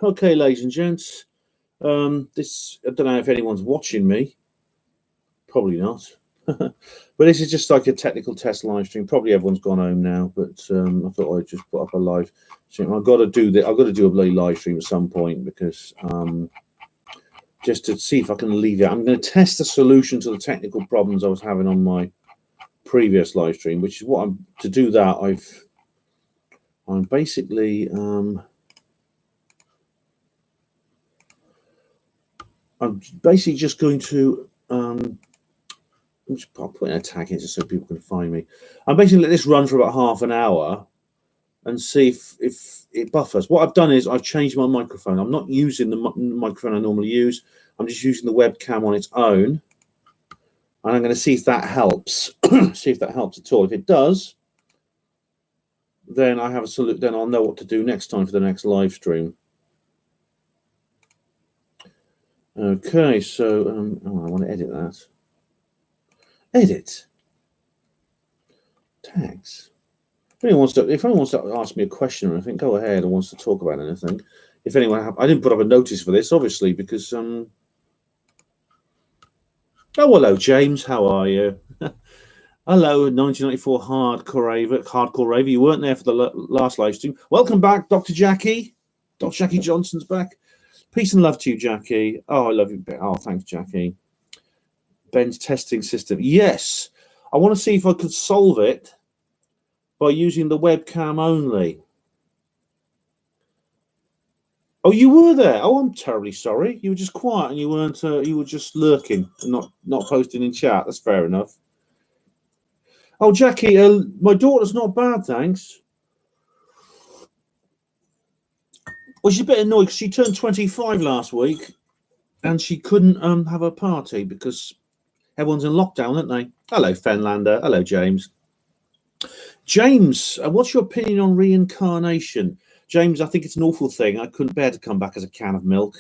Okay, ladies and gents. This, I don't know if anyone's watching me. Probably not. But this is just like a technical test live stream. Probably everyone's gone home now, but I thought I'd just put up a live stream. I've got to do that. I've got to do a bloody live stream at some point because just to see if I can leave it. I'm going to test the solution to the technical problems I was having on my previous live stream, which is what I'm to do that. I'm basically just going to I'll put in a tag in just so people can find me. I'm basically let this run for about half an hour and see if it buffers. What I've done is I've changed my microphone. I'm not using the microphone I normally use. I'm just using the webcam on its own, and I'm going to see if that helps. See if that helps at all. If it does, then I have a solution. Then I'll know what to do next time for the next live stream. Okay, so I want to edit that. Edit tags. If anyone wants to ask me a question or anything, go ahead or wants to talk about anything. If anyone, I didn't put up a notice for this, obviously, because oh, hello, James. How are you? Hello, 1994 hardcore raver. You weren't there for the last live stream. Welcome back, Dr. Jackie. Dr. Jackie Johnson's back. Peace and love to you, Jackie. Oh, I love you. Oh, thanks, Jackie. Ben's testing system. Yes, I want to see if I could solve it by using the webcam only. Oh, you were there. Oh, I'm terribly sorry. You were just quiet and you weren't. You were just lurking and not posting in chat. That's fair enough. Oh, Jackie, my daughter's not bad, thanks. Well, she's a bit annoyed because she turned 25 last week and she couldn't have a party because everyone's in lockdown, aren't they? Hello, Fenlander. Hello, James. James, what's your opinion on reincarnation? James, I think it's an awful thing. I couldn't bear to come back as a can of milk.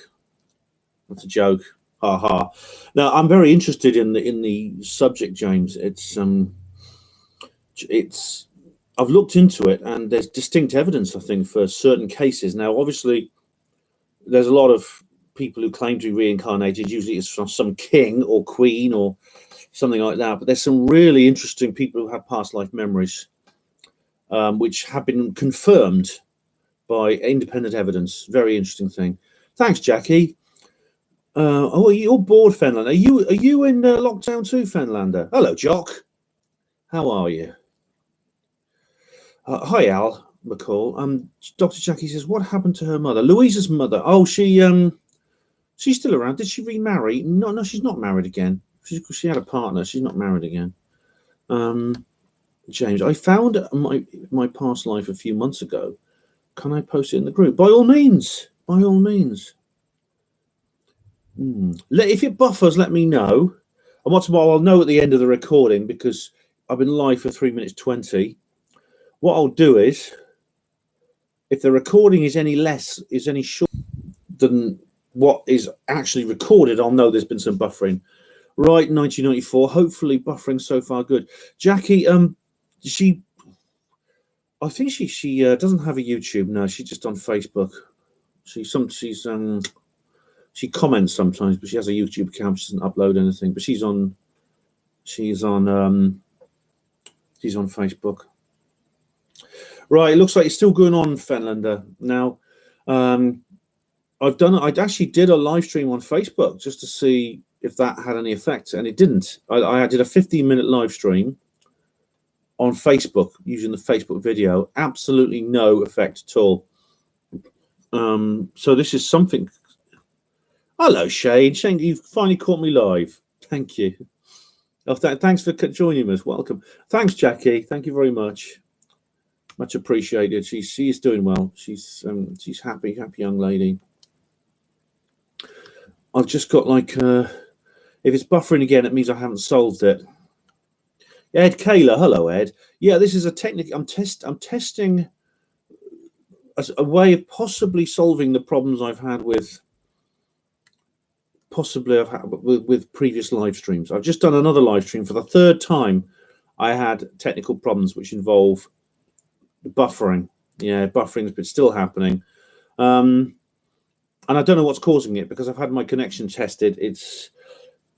That's a joke. Ha ha. Now, I'm very interested in the subject, James. I've looked into it, and there's distinct evidence, I think, for certain cases. Now, obviously, there's a lot of people who claim to be reincarnated. Usually it's from some king or queen or something like that. But there's some really interesting people who have past life memories, which have been confirmed by independent evidence. Very interesting thing. Thanks, Jackie. Oh, you're bored, Fenlander. Are you in lockdown too, Fenlander? Hello, Jock. How are you? Hi, Al McCall. Dr. Jackie says, what happened to her mother? Louisa's mother. Oh, she's still around. Did she remarry? No, she's not married again. She had a partner. She's not married again. James, I found my past life a few months ago. Can I post it in the group? By all means. By all means. If it buffers, let me know. And what's more, I'll know at the end of the recording because I've been live for 3 minutes 20. What I'll do is, if the recording is any short than what is actually recorded, I'll know there's been some buffering. Right, 1994. Hopefully, buffering so far good. Jackie, I think she doesn't have a YouTube. No, she's just on Facebook. She comments sometimes, but she has a YouTube account. She doesn't upload anything, but she's on Facebook. Right, it looks like it's still going on, Fenlander. Now, I actually did a live stream on Facebook just to see if that had any effect, and it didn't. I did a 15-minute live stream on Facebook using the Facebook video. Absolutely no effect at all. So this is something. Hello, Shane. Shane, you've finally caught me live. Thank you. Oh, thanks for joining us. Welcome. Thanks, Jackie. Thank you very much. Much appreciated. She's doing well. She's happy young lady. I've just got like if it's buffering again, it means I haven't solved it. Ed Kayla, hello Ed. Yeah, this is a technique. I'm testing a way of possibly solving the problems I've had with previous live streams. I've just done another live stream for the third time. I had technical problems which involve buffering. Yeah, buffering's been still happening. and I don't know what's causing it because I've had my connection tested. It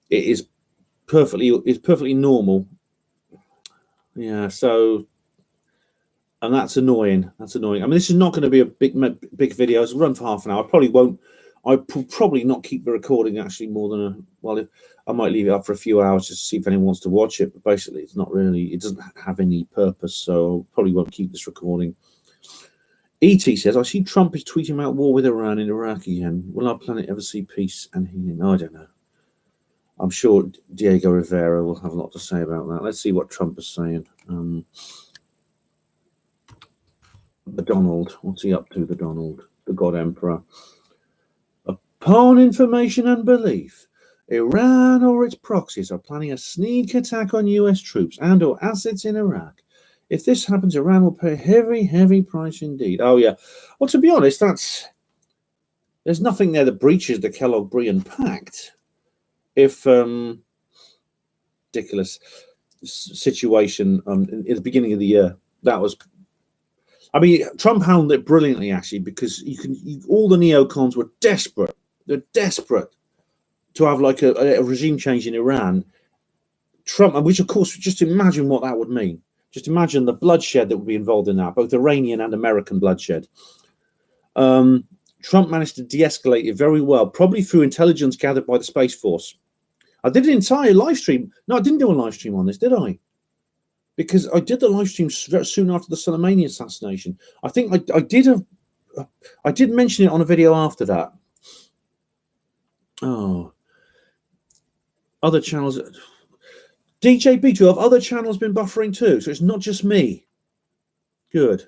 is perfectly normal. Yeah, so, and that's annoying. That's annoying. I mean, this is not going to be a big video. It's run for half an hour. I'll probably not keep the recording actually more than I might leave it up for a few hours just to see if anyone wants to watch it. But basically, it doesn't have any purpose, so I probably won't keep this recording. E.T. says, I see Trump is tweeting about war with Iran in Iraq again. Will our planet ever see peace and healing? I don't know. I'm sure Diego Rivera will have a lot to say about that. Let's see what Trump is saying. The Donald, what's he up to, the Donald, the God Emperor? Upon information and belief, Iran or its proxies are planning a sneak attack on US troops and or assets in Iraq. If this happens, Iran will pay a heavy, heavy price indeed. Oh, yeah. Well, to be honest, there's nothing there that breaches the Kellogg-Briand Pact. If ridiculous situation in the beginning of the year, that was... I mean, Trump handled it brilliantly, actually, because all the neocons were desperate. They're desperate to have like a regime change in Iran. Trump, which of course, just imagine what that would mean. Just imagine the bloodshed that would be involved in that, both Iranian and American bloodshed. Trump managed to de-escalate it very well, probably through intelligence gathered by the Space Force. I did an entire live stream. No, I didn't do a live stream on this, did I? Because I did the live stream soon after the Soleimani assassination. I think I did mention it on a video after that. Oh, other channels. DJ B2, have other channels been buffering too? So it's not just me. Good.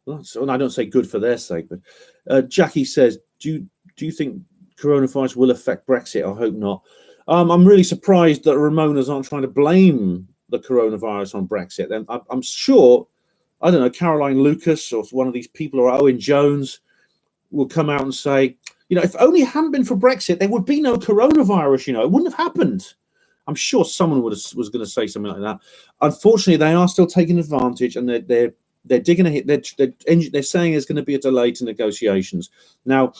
Well, I don't say good for their sake, but Jackie says, do you think coronavirus will affect Brexit? I hope not. I'm really surprised that Ramonas aren't trying to blame the coronavirus on Brexit. Then I'm sure, I don't know, Caroline Lucas or one of these people, or Emlyn-Jones, will come out and say, you know, if only it hadn't been for Brexit, there would be no coronavirus. You know, it wouldn't have happened. I'm sure someone was going to say something like that. Unfortunately, they are still taking advantage, and they're digging a hit. They're saying there's going to be a delay to negotiations. Now,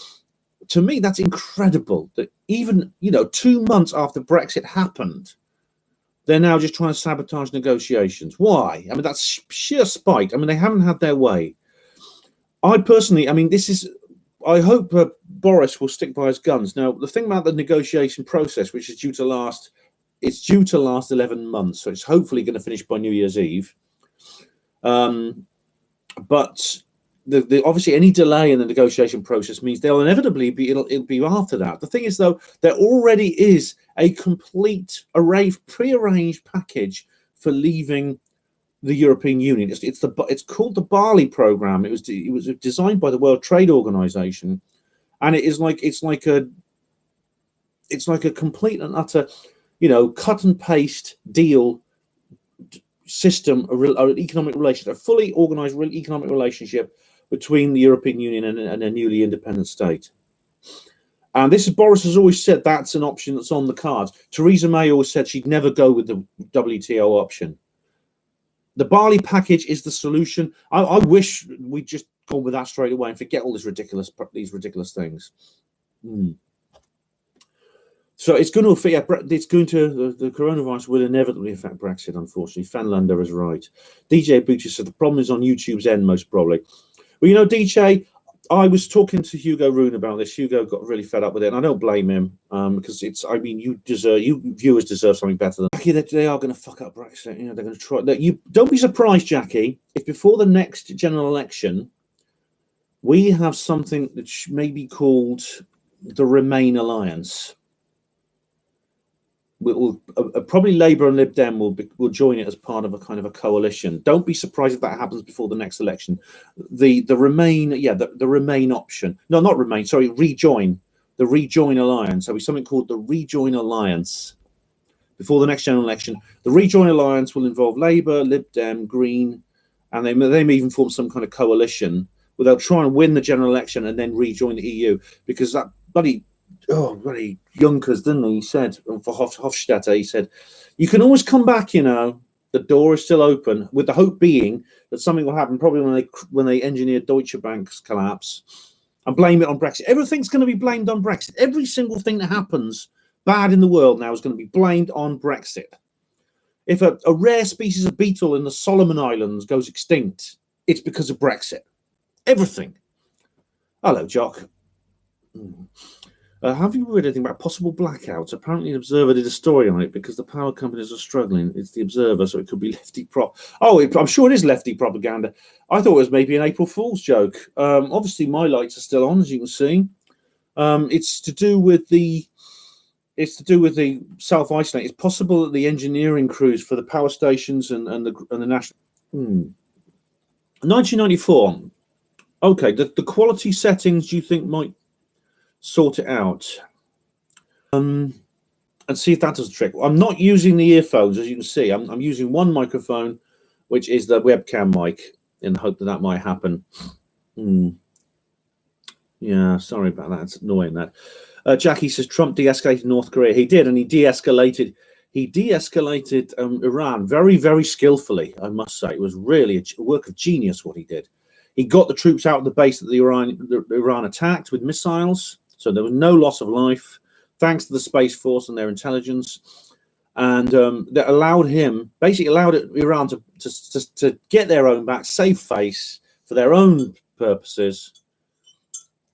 to me, that's incredible that even 2 months after Brexit happened, they're now just trying to sabotage negotiations. Why? I mean, that's sheer spite. I mean, they haven't had their way. I personally, I mean, I hope Boris will stick by his guns. Now, the thing about the negotiation process, which is due to last 11 months, so it's hopefully going to finish by New Year's Eve. But obviously any delay in the negotiation process means they'll inevitably it'll be after that. The thing is, though, there already is a complete pre-arranged package for leaving the European Union. It's called the Bali program. It was designed by the World Trade Organization, and it's like a complete and utter, cut and paste deal system, an economic relationship, a fully organized economic relationship between the European Union and a newly independent state. And Boris has always said that's an option that's on the cards. Theresa May always said she'd never go with the WTO option. The Bali package is the solution. I wish we'd just gone with that straight away and forget all these ridiculous things. So it's going to affect. The coronavirus will inevitably affect Brexit. Unfortunately, Fanlander is right. DJ Boocher said the problem is on YouTube's end, most probably. Well, DJ, I was talking to Hugo Rune about this. Hugo got really fed up with it, and I don't blame him because you viewers deserve something better than Jackie. They are going to fuck up Brexit. They're going to try. You don't be surprised, Jackie, if before the next general election we have something that may be called the Remain Alliance. Probably Labour and Lib Dem will join it as part of a kind of a coalition. Don't be surprised if that happens before the next election. The Remain, the Remain option. No, not Remain. Sorry, Rejoin. The Rejoin Alliance. There'll be something called the Rejoin Alliance before the next general election. The Rejoin Alliance will involve Labour, Lib Dem, Green, and they may even form some kind of coalition where they'll try and win the general election and then rejoin the EU, because that bloody Junkers, didn't he? He said, for Hofstadter, he said, you can always come back, the door is still open, with the hope being that something will happen, probably when they engineer Deutsche Bank's collapse, and blame it on Brexit. Everything's going to be blamed on Brexit. Every single thing that happens bad in the world now is going to be blamed on Brexit. If a rare species of beetle in the Solomon Islands goes extinct, it's because of Brexit. Everything. Hello, Jock. Have you read anything about possible blackouts? Apparently, the Observer did a story on it because the power companies are struggling. It's the Observer, so it could be lefty prop. Oh, I'm sure it is lefty propaganda. I thought it was maybe an April Fool's joke. Obviously, my lights are still on, as you can see. It's to do with the self-isolate. It's possible that the engineering crews for the power stations and the national 1994. Okay, the quality settings you think might sort it out, and see if that does the trick. I'm not using the earphones, as you can see. I'm using one microphone, which is the webcam mic, in the hope that might happen. Yeah, sorry about that. It's annoying that. Jackie says Trump de-escalated North Korea. He did, and he de-escalated. He de-escalated Iran very, very skillfully. I must say, it was really a work of genius what he did. He got the troops out of the base that Iran attacked with missiles, so there was no loss of life, thanks to the Space Force and their intelligence, and that allowed Iran to get their own back, save face for their own purposes,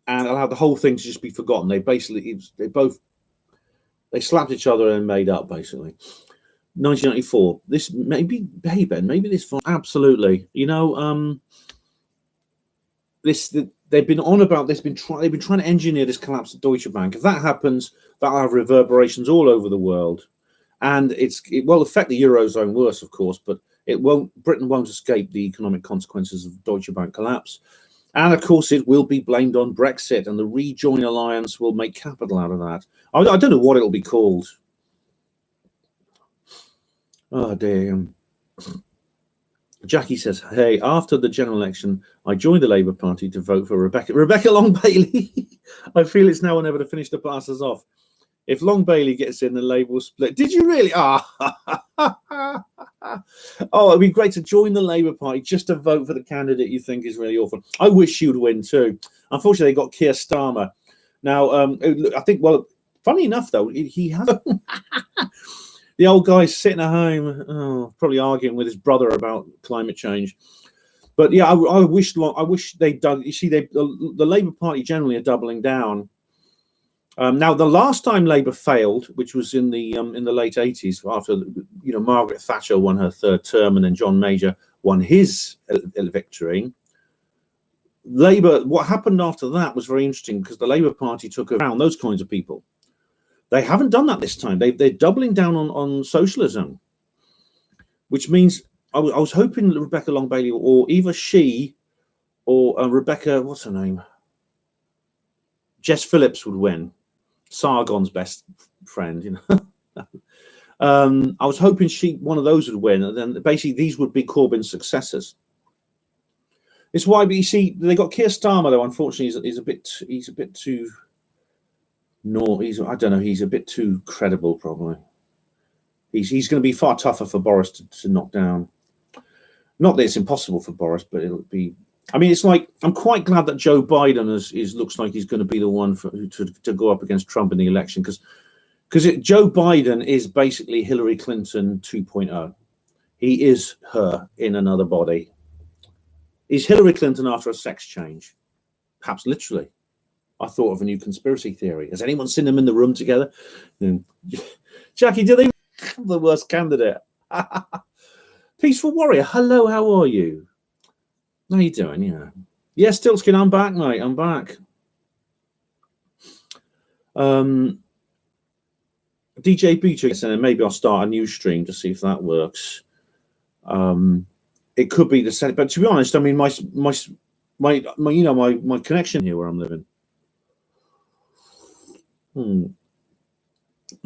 and allowed the whole thing to just be forgotten. They slapped each other and made up, basically. 1994. This maybe, hey Ben, maybe this absolutely. You know, they've been on about this. They've been trying to engineer this collapse of Deutsche Bank. If that happens, that'll have reverberations all over the world, and it will affect the eurozone worse, of course. But it won't. Britain won't escape the economic consequences of Deutsche Bank collapse, and of course, it will be blamed on Brexit, and the Rejoin Alliance will make capital out of that. I don't know what it'll be called. Oh dear. Jackie says, hey, after the general election, I joined the Labour Party to vote for Rebecca Long Bailey. I feel it's now or never to finish the pass us off. If Long Bailey gets in, the Labour will split. Did you really? Oh, it'd be great to join the Labour Party just to vote for the candidate you think is really awful. I wish she would win too. Unfortunately, they got Keir Starmer. Now, I think, well, funny enough, though, he has... The old guy's sitting at home, probably arguing with his brother about climate change. But yeah, I wish they'd done. You see, the Labour Party generally are doubling down. Now, the last time Labour failed, which was in the late 80s, after Margaret Thatcher won her third term, and then John Major won his victory. Labour. What happened after that was very interesting because the Labour Party took around those kinds of people. They haven't done that this time. They're doubling down on socialism, which means I was hoping that Rebecca Long Bailey, or either she or Rebecca, what's her name? Jess Phillips would win. Sargon's best friend, I was hoping one of those would win, and then basically these would be Corbyn's successors. It's why, but you see, they got Keir Starmer though. Unfortunately, he's a bit too. No, he's a bit too credible, probably. He's going to be far tougher for Boris to knock down. Not that it's impossible for Boris, but it'll be. I mean, it's like I'm quite glad that Joe Biden looks like he's going to be the one to go up against Trump in the election because Joe Biden is basically Hillary Clinton 2.0. He is her in another body. He's Hillary Clinton after a sex change, perhaps literally. I thought of a new conspiracy theory. Has anyone seen them in the room together? Jackie, do they have the worst candidate? Peaceful Warrior, hello, how are you? How you doing? Yeah. Yeah, Stiltskin, I'm back, mate. I'm back. DJ Beatrix, and maybe I'll start a new stream to see if that works. It could be the same, but to be honest, I mean, my connection here where I'm living.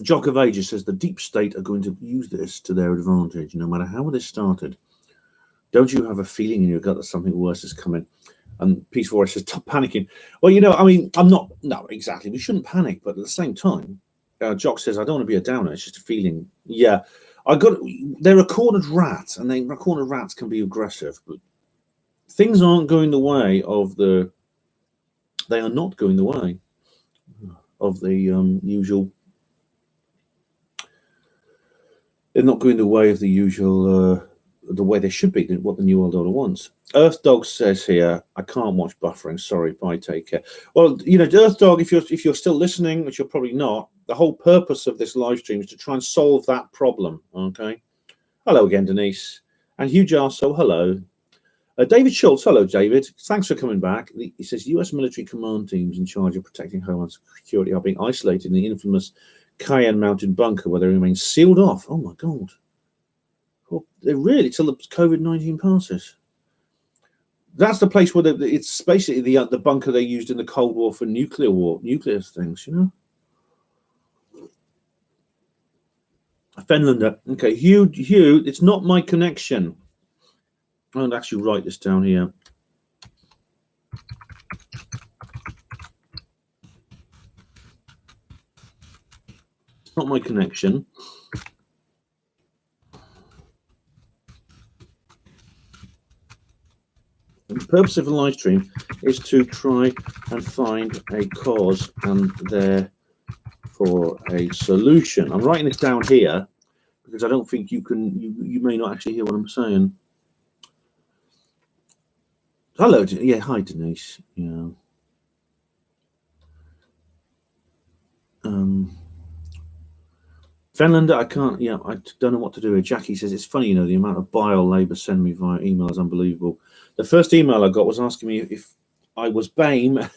Jock of Ages says the deep state are going to use this to their advantage, no matter how this started. Don't you have a feeling in your gut that something worse is coming? And Peaceful Warrior says, stop panicking. Well, I mean, I'm not, no, exactly. We shouldn't panic, but at the same time, Jock says, I don't want to be a downer. It's just a feeling. Yeah, they're a cornered rat, and cornered rats can be aggressive, but things aren't going the way of the they are not going the way of the usual. They're not going the way of the usual, the way they should be, what the New World Order wants. Earth Dog says here, I can't watch buffering. Sorry, bye, take care. Well, you know, Earth Dog, if you're still listening, which you're probably not, the whole purpose of this live stream is to try and solve that problem. Okay. Hello again, Denise. And Hugh Jarso, hello. David Schultz, hello, David. Thanks for coming back. He says US military command teams in charge of protecting Homeland Security are being isolated in the infamous Cayenne Mountain bunker where they remain sealed off. Oh my God. Well, they're really till the COVID-19 passes. That's the place where it's basically the bunker they used in the Cold War for nuclear things, you know. Fenlander, okay, Hugh, it's not my connection. I'll actually write this down here. It's not my connection. The purpose of the live stream is to try and find a cause and therefore a solution. I'm writing this down here because I don't think you may not actually hear what I'm saying. Hello, yeah, hi Denise. Yeah. Fenlander, I can't. Yeah, I don't know what to do here. Jackie says it's funny, you know, the amount of bile Labour send me via email is unbelievable. The first email I got was asking me if I was BAME,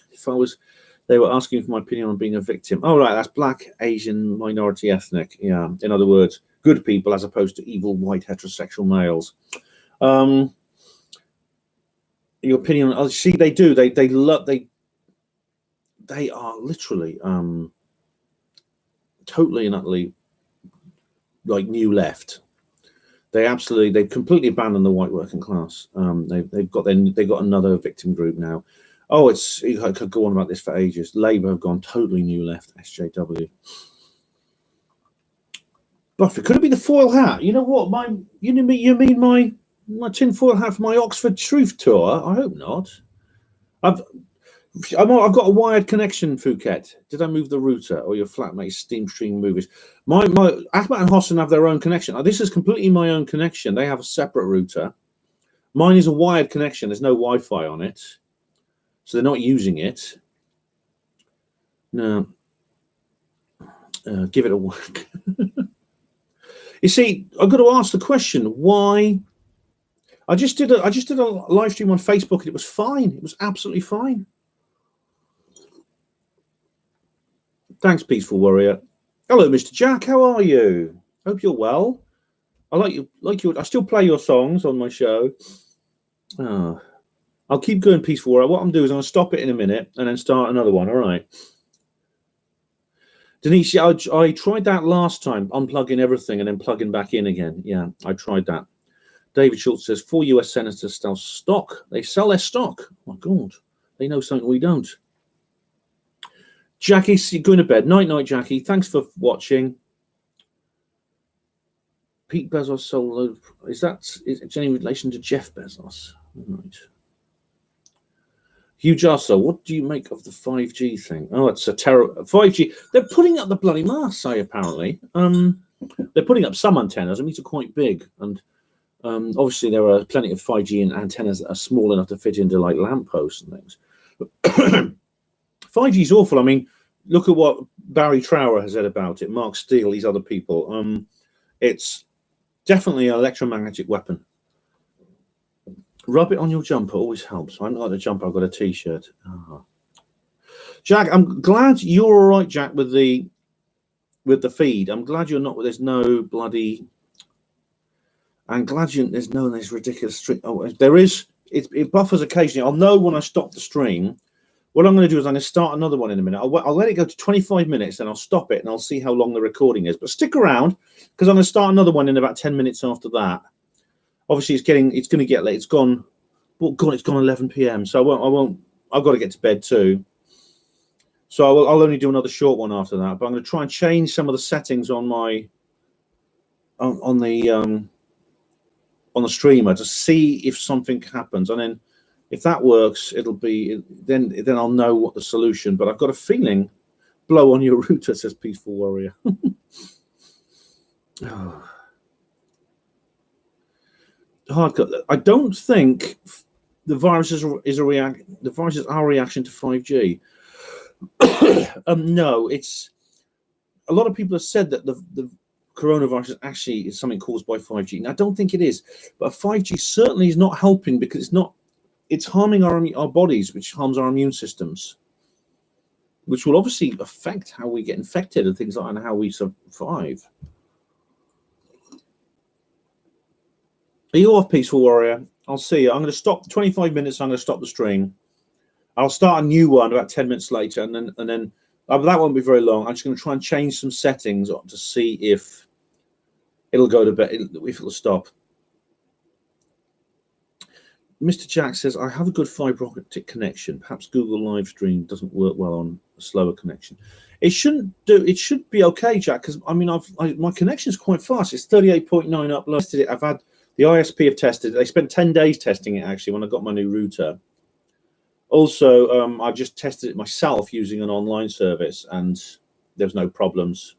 they were asking for my opinion on being a victim. Oh, right, that's black, Asian, minority, ethnic. Yeah, in other words, good people as opposed to evil white heterosexual males. Your opinion? Oh, see, they do. They are literally totally and utterly like new left. They've completely abandoned the white working class. They've got another victim group now. Oh, I could go on about this for ages. Labour have gone totally new left. SJW. Buffett, could it be the foil hat? You know what? You mean my tinfoil hat for my Oxford Truth tour? I hope not. I've got a wired connection, Phuket. Did I move the router or your flatmate Steam Stream movies? My Ahmed and Hossan have their own connection. This is completely my own connection. They have a separate router. Mine is a wired connection. There's no Wi-Fi on it, so they're not using it. No, give it a whack. You see, I've got to ask the question: why? I just did a live stream on Facebook, and it was fine. It was absolutely fine. Thanks, Peaceful Warrior. Hello, Mr. Jack. How are you? Hope you're well. I like you. I still play your songs on my show. I'll keep going, Peaceful Warrior. What I'm doing is I'm going to stop it in a minute and then start another one. All right. Denise, I tried that last time, unplugging everything and then plugging back in again. Yeah, I tried that. David Schultz says 4 US senators sell stock. They sell their stock. Oh, my God. They know something we don't. Jackie, going to bed. Night, Jackie. Thanks for watching. Pete Bezos sold. Is it any relation to Jeff Bezos? Right. Hugh Jarso, what do you make of the 5G thing? Oh, it's a terrible 5G. They're putting up the bloody masts, apparently. They're putting up some antennas. I mean, these are quite big, and obviously there are plenty of 5G antennas that are small enough to fit into like lampposts and things. 5G is awful. I mean, look at what Barry Trower has said about it. Mark Steele, these other people. It's definitely an electromagnetic weapon. Rub it on your jumper always helps. I haven't got a jumper. I've got a T-shirt. Jack, I'm glad you're all right, Jack, with the feed. I'm glad you're not. There's no bloody. I'm glad there's no this ridiculous stream. Oh, there is. It buffers occasionally. I'll know when I stop the stream. What I'm going to do is I'm going to start another one in a minute. I'll let it go to 25 minutes, then I'll stop it and I'll see how long the recording is. But stick around because I'm going to start another one in about 10 minutes after that. Obviously, it's going to get late. It's gone. Well, God, it's gone 11 p.m. So I won't. I've got to get to bed too. So I'll only do another short one after that. But I'm going to try and change some of the settings on my on the streamer to see if something happens, and then If that works, it'll be then I'll know what the solution. But I've got a feeling, blow on your router, says Peaceful Warrior. I don't think the virus is a reaction. The virus is our reaction to 5G. No, it's a lot of people have said that the coronavirus actually is something caused by 5G. Now, I don't think it is, but 5G certainly is not helping because it's harming our bodies, which harms our immune systems, which will obviously affect how we get infected and things like that and how we survive. Are you off, Peaceful Warrior? I'll see you. I'm going to stop 25 minutes. I'm going to stop the stream. I'll start a new one about 10 minutes later, and then that won't be very long. I'm just going to try and change some settings to see if it'll go to bed, if it'll stop. Mr. Jack says, I have a good fiber optic connection. Perhaps Google Livestream doesn't work well on a slower connection. It shouldn't do. It should be okay, Jack, because I mean, my connection is quite fast. It's 38.9 uploaded. I've had the ISP have tested it. They spent 10 days testing it actually when I got my new router. Also, I just tested it myself using an online service, and there's no problems.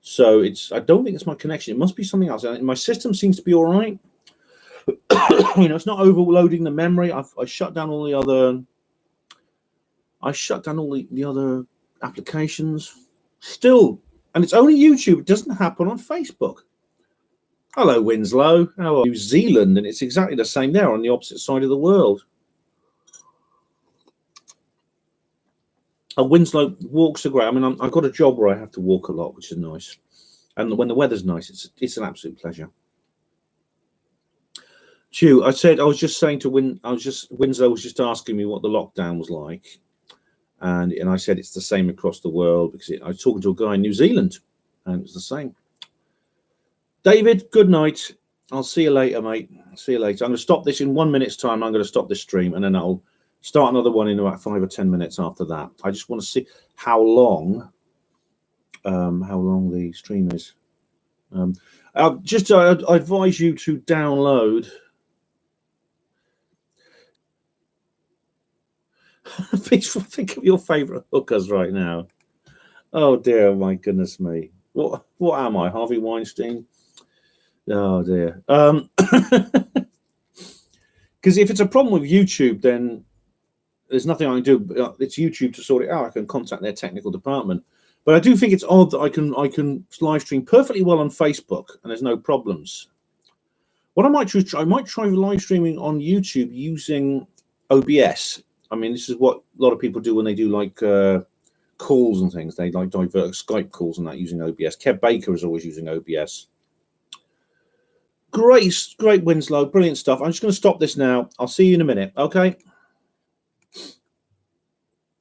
So I don't think it's my connection. It must be something else. My system seems to be all right. It's not overloading the memory. I shut down all the other. I shut down all the other applications. Still, and it's only YouTube. It doesn't happen on Facebook. Hello, Winslow. How are you? New Zealand, and it's exactly the same there on the opposite side of the world. Winslow walks are great. I mean, I've got a job where I have to walk a lot, which is nice. And when the weather's nice, it's an absolute pleasure. Chew, I was just saying to Winslow was just asking me what the lockdown was like, and I said it's the same across the world because I was talking to a guy in New Zealand, and it was the same. David, good night. I'll see you later, mate. See you later. I'm going to stop this in 1 minute's time. I'm going to stop this stream, and then I'll start another one in about 5 or 10 minutes after that. I just want to see how long the stream is. I advise you to download. Think of your favorite hookers right now. Oh dear, my goodness me. What am I, Harvey Weinstein? Oh dear. Because if it's a problem with YouTube, then there's nothing I can do. It's YouTube to sort it out. I can contact their technical department. But I do think it's odd that I can live stream perfectly well on Facebook and there's no problems. What I might try live streaming on YouTube using OBS. I mean, this is what a lot of people do when they do like calls and things. They like divert Skype calls and that using OBS. Kev Baker is always using OBS. Great Winslow, brilliant stuff. I'm just going to stop this now. I'll see you in a minute. Okay.